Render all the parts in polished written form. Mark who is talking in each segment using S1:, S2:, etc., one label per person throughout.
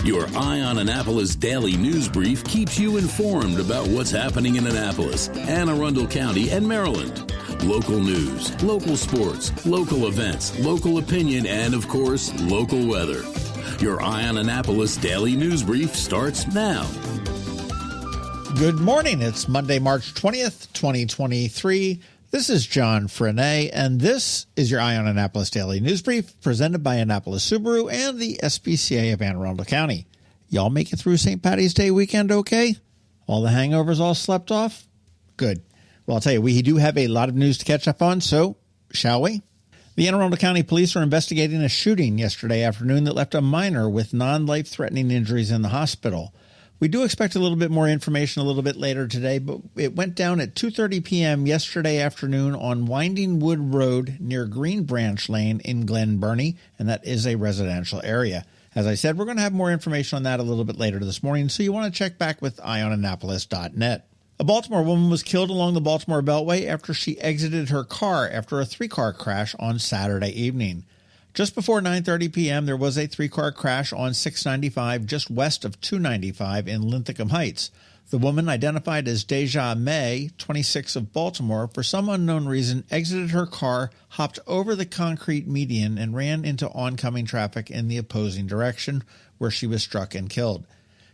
S1: Your Eye on Annapolis daily news brief keeps you informed about what's happening in Annapolis, Anne Arundel County, and Maryland. Local news, local sports, local events, local opinion, and, of course, local weather. Your Eye on Annapolis daily news brief starts now.
S2: Good morning. It's Monday, March 20th, 2023. This is John Frenaye, and this is your Eye on Annapolis Daily News Brief presented by Annapolis Subaru and the SPCA of Anne Arundel County. Y'all make it through St. Paddy's Day weekend okay? All the hangovers all slept off? Good. Well, I'll tell you, we do have a lot of news to catch up on, so shall we? The Anne Arundel County Police are investigating a shooting yesterday afternoon that left a minor with non-life-threatening injuries in the hospital. We do expect a little bit more information a little bit later today, but it went down at 2:30 p.m. yesterday afternoon on Winding Wood Road near Green Branch Lane in Glen Burnie, and that is a residential area. As I said, we're going to have more information on that a little bit later this morning, so you want to check back with eyeonannapolis.net. A Baltimore woman was killed along the Baltimore Beltway after she exited her car after a three-car crash on Saturday evening. Just before 9:30 p.m., there was a three-car crash on 695 just west of 295 in Linthicum Heights. The woman, identified as Deja May, 26 of Baltimore, for some unknown reason exited her car, hopped over the concrete median, and ran into oncoming traffic in the opposing direction, where she was struck and killed.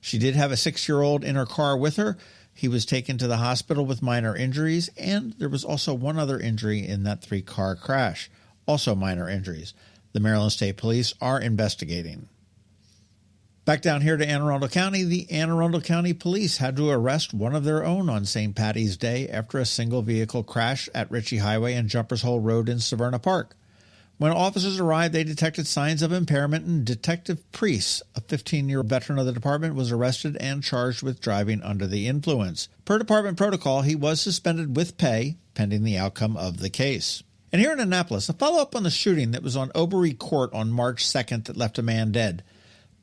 S2: She did have a 6-year-old in her car with her. He was taken to the hospital with minor injuries, and there was also one other injury in that three-car crash, also minor injuries. The Maryland State Police are investigating. Back down here to Anne Arundel County, the Anne Arundel County Police had to arrest one of their own on St. Paddy's Day after a single vehicle crash at Ritchie Highway and Jumpers Hole Road in Severn Park. When officers arrived, they detected signs of impairment, and Detective Priest, a 15-year veteran of the department, was arrested and charged with driving under the influence. Per department protocol, he was suspended with pay pending the outcome of the case. And here in Annapolis, a follow-up on the shooting that was on Obery Court on March 2nd that left a man dead.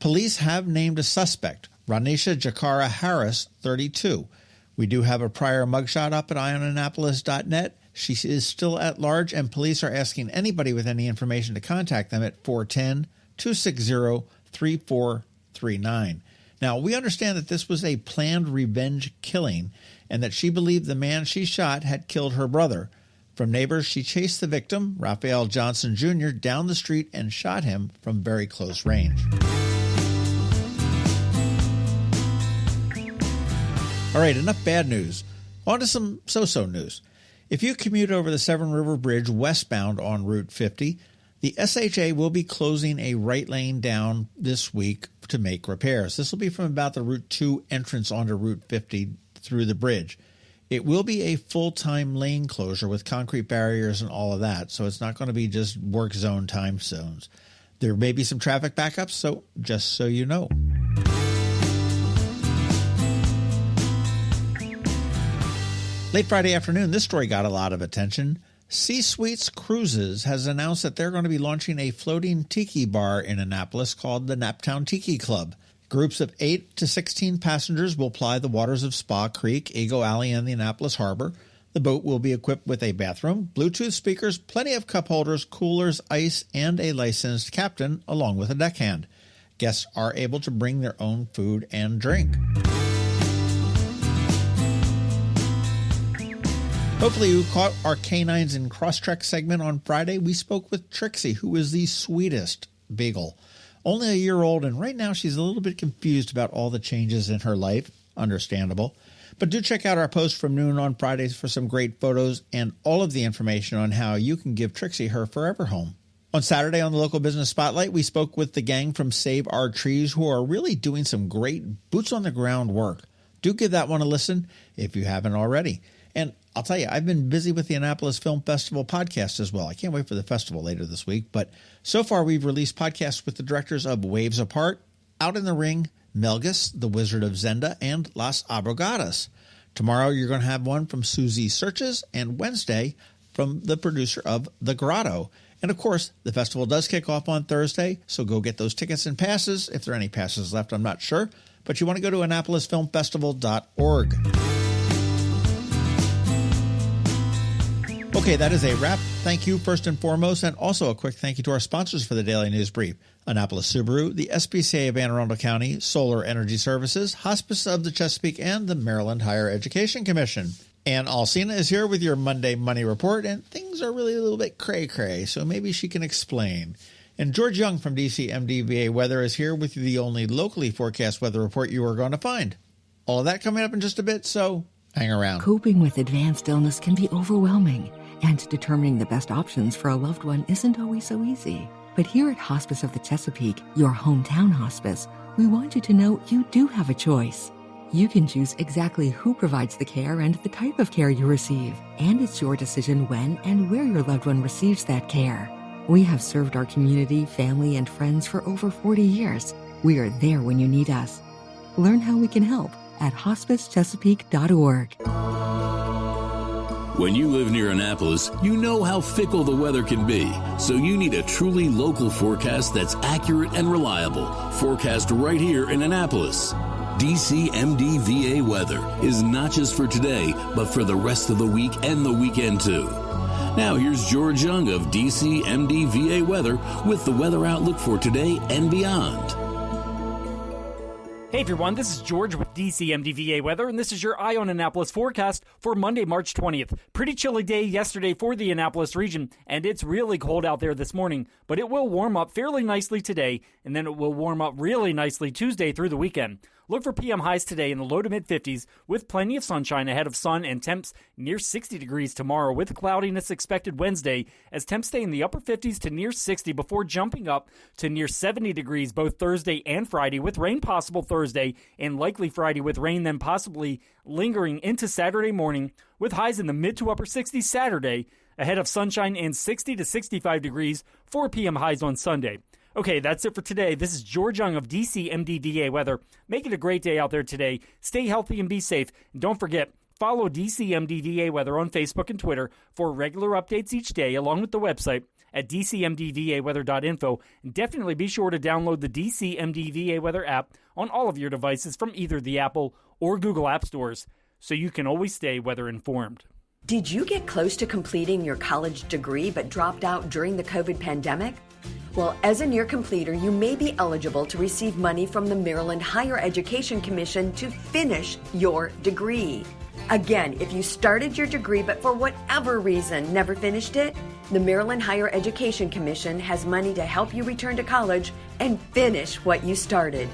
S2: Police have named a suspect, Ronisha Jakara Harris, 32. We do have a prior mugshot up at eyeonannapolis.net. She is still at large, and police are asking anybody with any information to contact them at 410-260-3439. Now, we understand that this was a planned revenge killing and that she believed the man she shot had killed her brother. From neighbors, she chased the victim, Raphael Johnson Jr., down the street and shot him from very close range. All right, enough bad news. On to some so-so news. If you commute over the Severn River Bridge westbound on Route 50, the SHA will be closing a right lane down this week to make repairs. This will be from about the Route 2 entrance onto Route 50 through the bridge. It will be a full-time lane closure with concrete barriers and all of that, so it's not going to be just work zone time zones. There may be some traffic backups, so just so you know. Late Friday afternoon, this story got a lot of attention. C-Suites Cruises has announced that they're going to be launching a floating tiki bar in Annapolis called the Naptown Tiki Club. Groups of 8 to 16 passengers will ply the waters of Spa Creek, Eagle Alley, and the Annapolis Harbor. The boat will be equipped with a bathroom, Bluetooth speakers, plenty of cup holders, coolers, ice, and a licensed captain, along with a deckhand. Guests are able to bring their own food and drink. Hopefully you caught our Canines in Crosstrek segment on Friday. We spoke with Trixie, who is the sweetest beagle. Only a year old, and right now she's a little bit confused about all the changes in her life. Understandable. But do check out our post from noon on Fridays for some great photos and all of the information on how you can give Trixie her forever home. On Saturday on the Local Business Spotlight, we spoke with the gang from Save Our Trees, who are really doing some great boots-on-the-ground work. Do give that one a listen if you haven't already. And I'll tell you, I've been busy with the Annapolis Film Festival podcast as well. I can't wait for the festival later this week. But so far, we've released podcasts with the directors of Waves Apart, Out in the Ring, Melgus, The Wizard of Zenda, and Las Abrogadas. Tomorrow, you're going to have one from Susie Searches, and Wednesday from the producer of The Grotto. And, of course, the festival does kick off on Thursday, so go get those tickets and passes. If there are any passes left, I'm not sure. But you want to go to AnnapolisFilmFestival.org. Okay, Okay, that is a wrap. Thank you first and foremost, and also a quick thank you to our sponsors for the Daily News Brief: Annapolis Subaru, the SPCA of Anne Arundel County, Solar Energy Services, Hospice of the Chesapeake, and the Maryland Higher Education Commission. Anne Alsina is here with your Monday Money Report, and things are really a little bit cray-cray, so maybe she can explain. And George Young from DCMDVA Weather is here with the only locally forecast weather report you are going to find. All of that coming up in just a bit, so hang around.
S3: Coping with advanced illness can be overwhelming, and determining the best options for a loved one isn't always so easy. But here at Hospice of the Chesapeake, your hometown hospice, we want you to know you do have a choice. You can choose exactly who provides the care and the type of care you receive, and it's your decision when and where your loved one receives that care. We have served our community, family, and friends for over 40 years. We are there when you need us. Learn how we can help at hospicechesapeake.org.
S1: When you live near Annapolis, you know how fickle the weather can be, so you need a truly local forecast that's accurate and reliable. Forecast right here in Annapolis. DCMDVA Weather is not just for today, but for the rest of the week and the weekend too. Now here's George Young of DCMDVA Weather with the weather outlook for today and beyond.
S4: Hey everyone, this is George with DCMDVA Weather, and this is your Eye on Annapolis forecast for Monday, March 20th. Pretty chilly day yesterday for the Annapolis region, and it's really cold out there this morning, but it will warm up fairly nicely today, and then it will warm up really nicely Tuesday through the weekend. Look for PM highs today in the low to mid-50s with plenty of sunshine ahead of sun and temps near 60 degrees tomorrow with cloudiness expected Wednesday as temps stay in the upper 50s to near 60 before jumping up to near 70 degrees both Thursday and Friday with rain possible Thursday and likely Friday with rain then possibly lingering into Saturday morning with highs in the mid to upper 60s Saturday ahead of sunshine and 60 to 65 degrees 4 p.m. highs on Sunday. Okay, that's it for today. This is George Young of DCMDVA Weather. Make it a great day out there today. Stay healthy and be safe. And don't forget, follow DCMDVA Weather on Facebook and Twitter for regular updates each day, along with the website at dcmdvaweather.info. And definitely be sure to download the DCMDVA Weather app on all of your devices from either the Apple or Google App Stores, so you can always stay weather informed.
S5: Did you get close to completing your college degree but dropped out during the COVID pandemic? Well, as a near completer, you may be eligible to receive money from the Maryland Higher Education Commission to finish your degree. Again, if you started your degree but for whatever reason never finished it, the Maryland Higher Education Commission has money to help you return to college and finish what you started.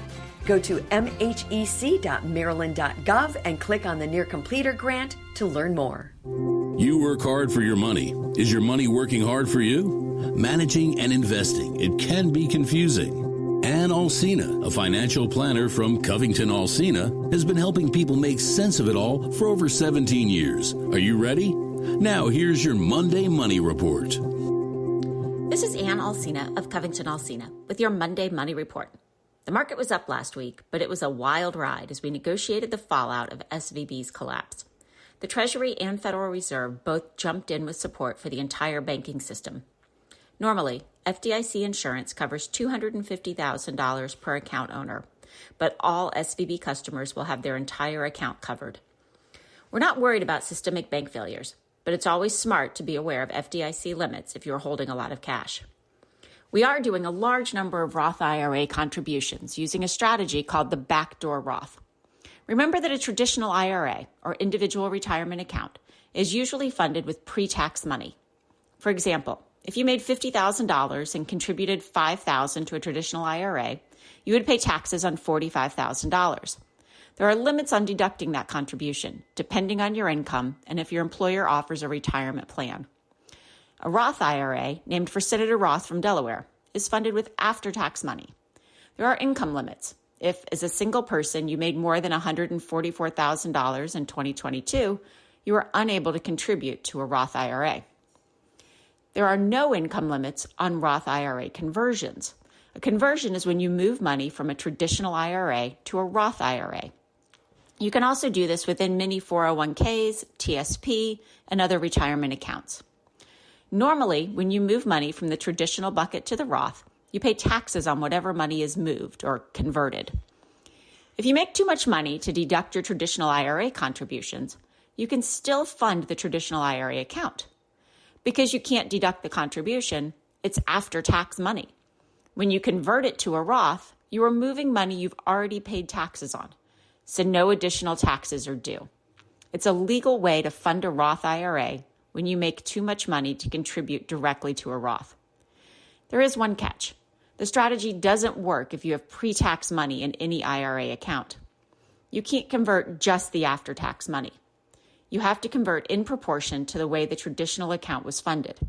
S5: Go to mhec.maryland.gov and click on the Near Completer grant to learn more.
S1: You work hard for your money. Is your money working hard for you? Managing and investing, it can be confusing. Anne Arundel, a financial planner from CovingtonAlsina, has been helping people make sense of it all for over 17 years. Are you ready? Now here's your Monday Money Report.
S6: This is Anne Arundel of CovingtonAlsina with your Monday Money Report. The market was up last week, but it was a wild ride as we negotiated the fallout of SVB's collapse. The Treasury and Federal Reserve both jumped in with support for the entire banking system. Normally, FDIC insurance covers $250,000 per account owner, but all SVB customers will have their entire account covered. We're not worried about systemic bank failures, but it's always smart to be aware of FDIC limits if you're holding a lot of cash. We are doing a large number of Roth IRA contributions using a strategy called the backdoor Roth. Remember that a traditional IRA, or individual retirement account, is usually funded with pre-tax money. For example, if you made $50,000 and contributed $5,000 to a traditional IRA, you would pay taxes on $45,000. There are limits on deducting that contribution, depending on your income and if your employer offers a retirement plan. A Roth IRA, named for Senator Roth from Delaware, is funded with after-tax money. There are income limits. If, as a single person, you made more than $144,000 in 2022, you are unable to contribute to a Roth IRA. There are no income limits on Roth IRA conversions. A conversion is when you move money from a traditional IRA to a Roth IRA. You can also do this within many 401ks, TSP, and other retirement accounts. Normally, when you move money from the traditional bucket to the Roth, you pay taxes on whatever money is moved or converted. If you make too much money to deduct your traditional IRA contributions, you can still fund the traditional IRA account. Because you can't deduct the contribution, it's after-tax money. When you convert it to a Roth, you are moving money you've already paid taxes on, so no additional taxes are due. It's a legal way to fund a Roth IRA when you make too much money to contribute directly to a Roth. There is one catch. The strategy doesn't work if you have pre-tax money in any IRA account. You can't convert just the after-tax money. You have to convert in proportion to the way the traditional account was funded.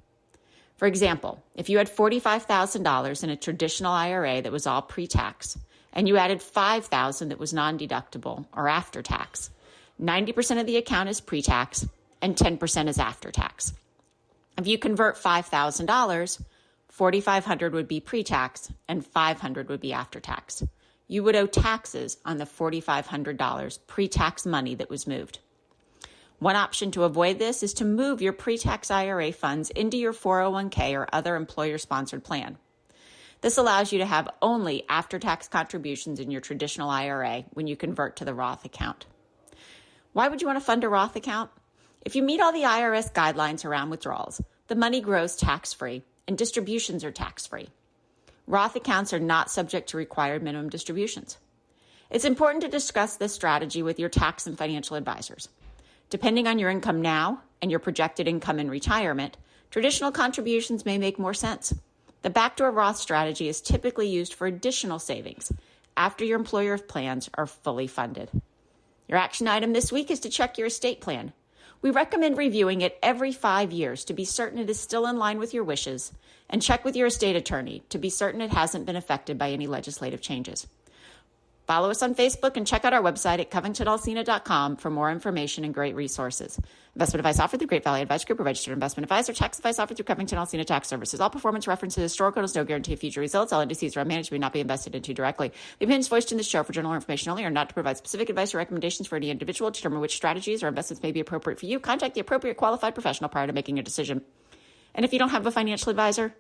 S6: For example, if you had $45,000 in a traditional IRA that was all pre-tax, and you added $5,000 that was non-deductible or after-tax, 90% of the account is pre-tax and 10% is after-tax. If you convert $5,000, $4,500 would be pre-tax and $500 would be after-tax. You would owe taxes on the $4,500 pre-tax money that was moved. One option to avoid this is to move your pre-tax IRA funds into your 401k or other employer-sponsored plan. This allows you to have only after-tax contributions in your traditional IRA when you convert to the Roth account. Why would you want to fund a Roth account? If you meet all the IRS guidelines around withdrawals, the money grows tax-free and distributions are tax-free. Roth accounts are not subject to required minimum distributions. It's important to discuss this strategy with your tax and financial advisors. Depending on your income now and your projected income in retirement, traditional contributions may make more sense. The backdoor Roth strategy is typically used for additional savings after your employer plans are fully funded. Your action item this week is to check your estate plan. We recommend reviewing it every 5 years to be certain it is still in line with your wishes, and check with your estate attorney to be certain it hasn't been affected by any legislative changes. Follow us on Facebook and check out our website at CovingtonAlsina.com for more information and great resources. Investment advice offered through Great Valley Advice Group, a registered investment advisor. Tax advice offered through Covington-Alsina Tax Services. All performance references historical and no guarantee of future results. All indices are unmanaged may not be invested into directly. The opinions voiced in this show for general information only are not to provide specific advice or recommendations for any individual. To determine which strategies or investments may be appropriate for you, contact the appropriate qualified professional prior to making a decision. And if you don't have a financial advisor,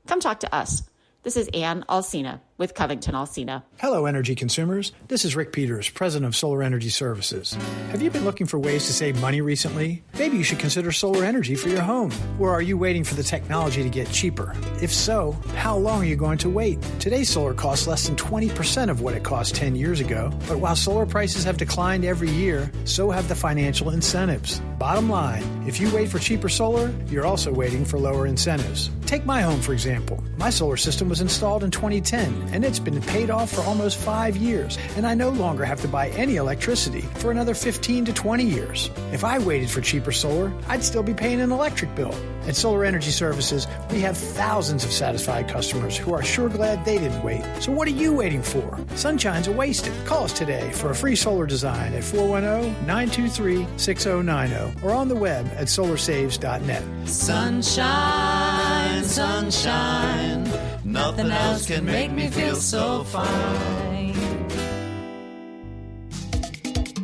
S6: come talk to us. This is Anne Arundel with CovingtonAlsina.
S7: Hello, energy consumers. This is Rick Peters, president of Solar Energy Services. Have you been looking for ways to save money recently? Maybe you should consider solar energy for your home. Or are you waiting for the technology to get cheaper? If so, how long are you going to wait? Today's solar costs less than 20% of what it cost 10 years ago. But while solar prices have declined every year, so have the financial incentives. Bottom line, if you wait for cheaper solar, you're also waiting for lower incentives. Take my home, for example. My solar system was installed in 2010, and it's been paid off for almost 5 years, and I no longer have to buy any electricity for another 15 to 20 years. If I waited for cheaper solar, I'd still be paying an electric bill. At Solar Energy Services, we have thousands of satisfied customers who are sure glad they didn't wait. So what are you waiting for? Sunshine's a wasted. Call us today for a free solar design at 410-923-6090 or on the web at solarsaves.net.
S8: Sunshine, sunshine, nothing else can make me feel so fine.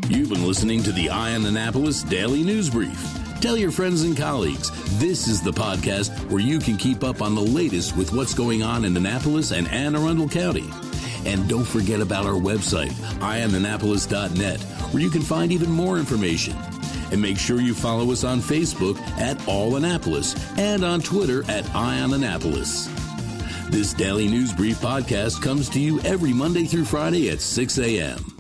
S1: You've been listening to the Eye on Annapolis Daily News Brief. Tell your friends and colleagues, this is the podcast where you can keep up on the latest with what's going on in Annapolis and Anne Arundel County. And don't forget about our website, eyeonannapolis.net, where you can find even more information. And make sure you follow us on Facebook at All Annapolis and on Twitter at Eye on Annapolis. This Daily News Brief podcast comes to you every Monday through Friday at 6 a.m.